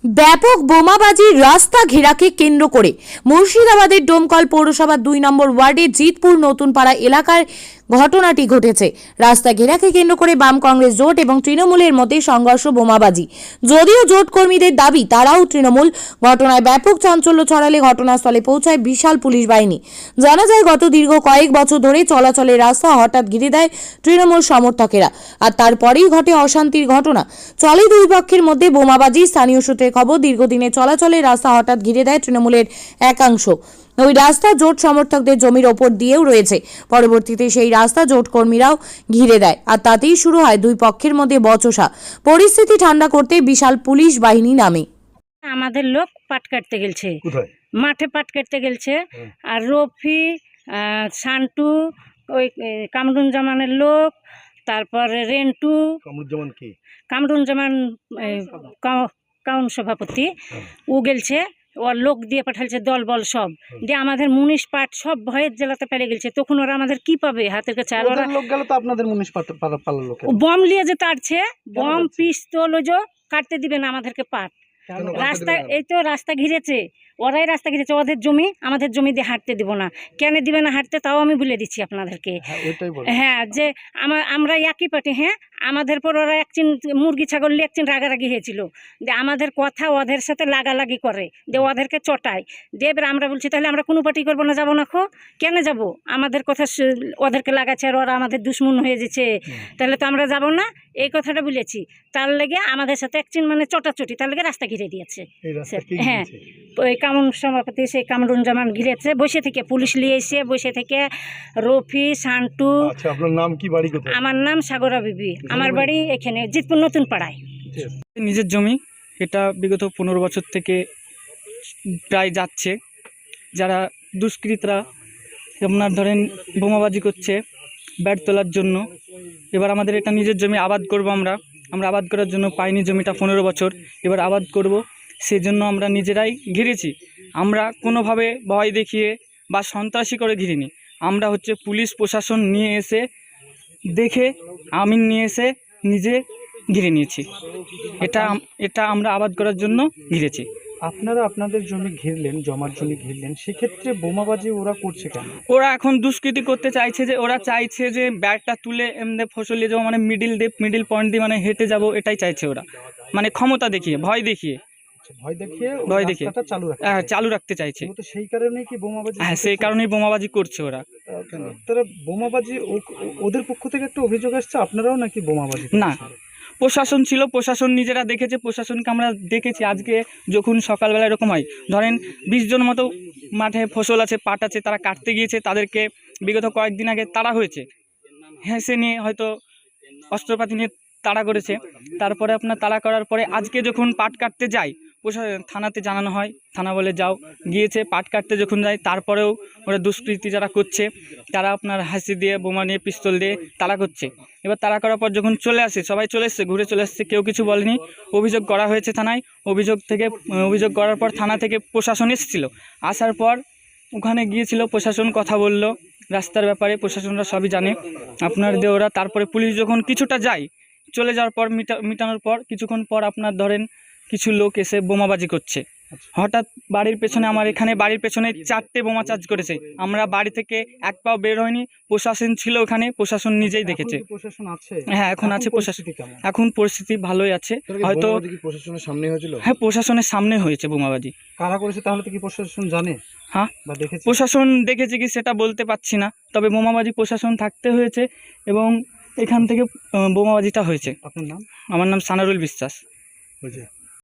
ব্যাপক বোমাবাজি রাস্তা ঘেরাকে কেন্দ্র করে মুর্শিদাবাদের ডোমকল পৌরসভার 2 নম্বর ওয়ার্ডের জিতপুর নতুনপাড়া এলাকার ঘটনাটি ঘটেছে। রাস্তা ঘেরাকে কেন্দ্র করে বাম কংগ্রেস জোট এবং তৃণমূলের মধ্যে সংঘর্ষ, বোমাবাজি। যদিও জোট কর্মীদের দাবি তারাও তৃণমূল। ঘটনায় ব্যাপক চাঞ্চল্য ছড়ালে ঘটনাস্থলে পৌঁছায় বিশাল পুলিশ বাহিনী। জানা যায়, গত দীর্ঘ কয়েক বছর ধরে চলাচলের রাস্তা হঠাৎ ঘিরে দেয় তৃণমূল সমর্থকেরা, আর তারপরেই ঘটে অশান্তির ঘটনা। চলে দুই পক্ষের মধ্যে বোমাবাজি। স্থানীয় সূত্রে খবর, দীর্ঘদিনের চলাচলের রাস্তা হঠাৎ ঘিরে দেয় তৃণমূলের একাংশ। ওই রাস্তা জোট সমর্থকদের জমির ওপর দিয়েও রয়েছে। পরবর্তীতে সেই রাস্তা জোট কর্মীরাও ঘিরে দেয়, আর তাতেই শুরু হয় দুই পক্ষের মধ্যে বচসা। পরিস্থিতি ঠান্ডা করতে বিশাল পুলিশ বাহিনী নামে। আমাদের লোক পাট কাটতে গেলছে, কোথায়? মাঠে পাট কাটতে গেলছে। আর রফি, শান্টু, ওই কামরুজ্জামানের লোক, তারপরে রেন্টু, কামরুজ্জামান কি? কামরুজ্জামান কাউন সভাপতি, ও গেলছে। ওর লোক দিয়ে পাঠালছে দল বল সব দিয়ে। আমাদের মুনিশ পাট সব ভয়ের জেলাতে পেরে গেছে। তখন ওরা আমাদের কি পাবে হাতের কাছে? আর ওরা লোক গেল তো আপনাদের মুনিশ পাড়ার লোক বম নিয়ে যে তাড়ছে, বম পিস্তল ওজো কাটতে দিবে না আমাদেরকে পাট। রাস্তা, এই তো রাস্তা ঘিরেছে, ওরাই রাস্তা ঘিরেছে। ওদের জমি আমাদের জমি দিয়ে হাঁটতে দিব না। কেন দিবে না হাঁটতে তাও আমি বলে দিচ্ছি আপনাদেরকে। হ্যাঁ, যে আমরা একই পার্টি। হ্যাঁ, আমাদের পর ওরা একচিন মুরগি ছাগল নিয়ে একচিন রাগারাগি হয়েছিল, যে আমাদের কথা ওদের সাথে লাগালাগি করে, যে ওদেরকে চটায়। দিয়ে এবার আমরা বলছি তাহলে আমরা কোনো পার্টি করবো না, যাবো না। কেন যাব? আমাদের কথা ওদেরকে লাগাচ্ছে আর ওরা আমাদের দুশ্মন হয়ে যাচ্ছে, তাহলে তো আমরা যাব না। এই কথাটা বলেছি। তার লেগে আমাদের সাথে একচিন মানে চটাচটি, তার লেগে রাস্তা ঘিরে দিয়েছে। হ্যাঁ, ওই কামরুন সভাপতি সেই কামরুজ্জামান ঘিরেছে বসে থেকে, পুলিশ নিয়ে এসে বসে থেকে। রফি, শান্টু। আচ্ছা, আপনার নাম কি, বাড়ি কোথায়? আমার নাম সাগরা বিবি, আমার বাড়ি এখানে জিতপুর নতুন পাড়ায়। নিজের জমি, এটা বিগত 15 বছর থেকে প্রায় যাচ্ছে। যারা দুষ্কৃতরা আপনার ধরেন বোমাবাজি করছে ব্যাট তোলার জন্য। এবার আমাদের এটা নিজের জমি, আবাদ করব আমরা আবাদ করার জন্য পাইনি জমিটা 15 বছর, এবার আবাদ করব। সেই জন্য আমরা নিজেরাই ঘিরেছি। আমরা কোনোভাবে ভয় দেখিয়ে বা সন্ত্রাসী করে ঘিরিনি। আমরা হচ্ছে পুলিশ প্রশাসন নিয়ে এসে দেখে, আমিন নিয়ে এসে নিজে ঘিরে নিয়েছি। এটা আমরা আবাদ করার জন্য ঘিরেছি। আপনারা আপনাদের জমি ঘিরলেন, জমার জমি ঘিরলেন, সেক্ষেত্রে বোমাবাজি ওরা করছে কেন? ওরা এখন দুষ্কৃতি করতে চাইছে, যে ওরা চাইছে যে ব্যাগটা তুলে এমনি ফসল নিয়ে যাবো, মানে মিডিল পয়েন্ট দিয়ে মানে হেঁটে যাব, এটাই চাইছে ওরা। মানে ক্ষমতা দেখিয়ে, ভয় দেখিয়ে চালু রাখতে চাইছে। তো সেই কারণেই কি বোমাবাজি? হ্যাঁ, সেই কারণেই বোমাবাজি করছে ওরা। তারা বোমাবাজি, ওদের পক্ষ থেকে একটা অভিযোগ আসছে আপনারাও নাকি বোমাবাজি? না, প্রশাসন ছিল, প্রশাসন নিজেরা দেখেছে। প্রশাসনকে আমরা দেখেছি। আজকে যখন সকালবেলা এরকম হয়, ধরেন 20 জন মতো মাঠে ফসল আছে, পাট আছে, তারা কাটতে গিয়েছে। তাদেরকে বিগত কয়েকদিন আগে তাড়া হয়েছে। হ্যাঁ, সে নিয়ে হয়তো অস্ত্রপাতি নিয়ে তাড়া করেছে। তারপরে আপনার তাড়া করার পরে আজকে যখন পাট কাটতে যায়, থানাতে জানানো হয়, থানা বলে যাও। গিয়েছে, পাট কাটতে যখন যায়, তারপরেও ওরা দুষ্কৃতি যারা করছে তারা আপনার হাসি দিয়ে, বোমা নিয়ে, পিস্তল দিয়ে তাড়া করছে। এবার তাড়া করার পর যখন চলে আসে, সবাই চলে এসছে, ঘুরে চলে আসছে, কেউ কিছু বলেনি। অভিযোগ করা হয়েছে থানায়। অভিযোগ করার পর থানা থেকে প্রশাসন এসেছিল। আসার পর ওখানে গিয়েছিল, প্রশাসন কথা বলল রাস্তার ব্যাপারে। প্রশাসনরা সবই জানে আপনার দিয়ে ওরা। তারপরে পুলিশ যখন কিছুটা যায়, চলে যাওয়ার পর মিটানোর পর কিছুক্ষণ পর আপনার ধরেন কিছু লোক এসে বোমাবাজি করছে। হঠাৎ বাড়ির পেছনে, আমার এখানে বাড়ির পেছনে 4টে বোমা চার্জ করেছে। আমরা বাড়ি থেকে এক পাও বের হয়নি। প্রশাসন ছিল ওখানে, প্রশাসন নিজেই দেখেছে। হ্যাঁ, এখন আছে প্রশাসন। এখন পরিস্থিতি ভালোই আছে। হয়তো প্রশাসনের সামনে হয়েছিল? হ্যাঁ, প্রশাসনের সামনে হয়েছে বোমাবাজি। কারা করেছে তাহলে তো কি প্রশাসন জানে? হ্যাঁ, বা দেখেছে? প্রশাসন দেখেছে কি সেটা বলতে পারছি না, তবে বোমাবাজি প্রশাসন থাকতে হয়েছে এবং এখান থেকে বোমাবাজিটা হয়েছে। আপনার নাম? আমার নাম সানারুল বিশ্বাস।